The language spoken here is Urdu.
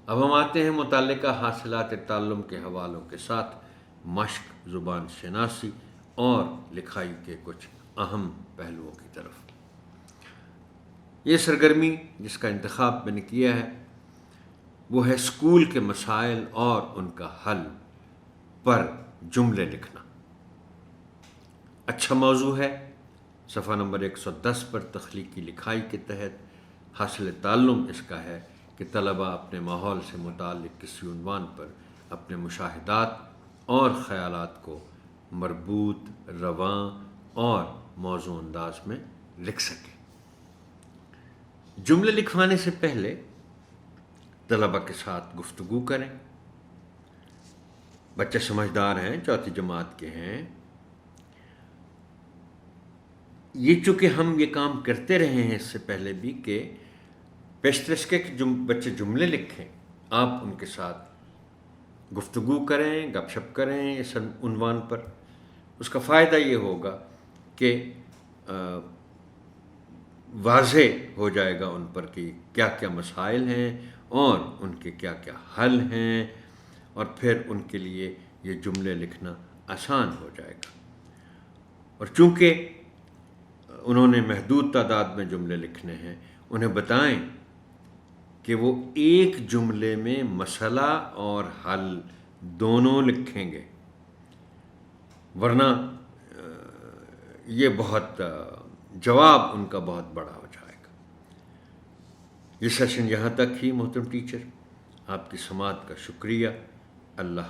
اب ہم آتے ہیں متعلقہ حاصلات تعلم کے حوالوں کے ساتھ مشق، زبان شناسی اور لکھائی کے کچھ اہم پہلوؤں کی طرف۔ یہ سرگرمی جس کا انتخاب میں نے کیا ہے وہ ہے اسکول کے مسائل اور ان کا حل پر جملے لکھنا۔ اچھا موضوع ہے۔ صفحہ نمبر 110 پر تخلیقی لکھائی کے تحت حاصل تعلم اس کا ہے کہ طلباء اپنے ماحول سے متعلق کسی عنوان پر اپنے مشاہدات اور خیالات کو مربوط، رواں اور موزوں انداز میں لکھ سکیں۔ جملے لکھوانے سے پہلے طلباء کے ساتھ گفتگو کریں۔ بچے سمجھدار ہیں، چوتھی جماعت کے ہیں، یہ چونکہ ہم یہ کام کرتے رہے ہیں اس سے پہلے بھی کہ پیشترش کے بچے جملے لکھیں، آپ ان کے ساتھ گفتگو کریں، گپ شپ کریں اس عنوان پر۔ اس کا فائدہ یہ ہوگا کہ واضح ہو جائے گا ان پر کہ کیا کیا مسائل ہیں اور ان کے کیا کیا حل ہیں، اور پھر ان کے لیے یہ جملے لکھنا آسان ہو جائے گا۔ اور چونکہ انہوں نے محدود تعداد میں جملے لکھنے ہیں، انہیں بتائیں کہ وہ ایک جملے میں مسئلہ اور حل دونوں لکھیں گے، ورنہ یہ بہت جواب ان کا بہت بڑا ہو جائے گا۔ یہ سیشن یہاں تک ہی محترم ٹیچر، آپ کی سماعت کا شکریہ۔ اللہ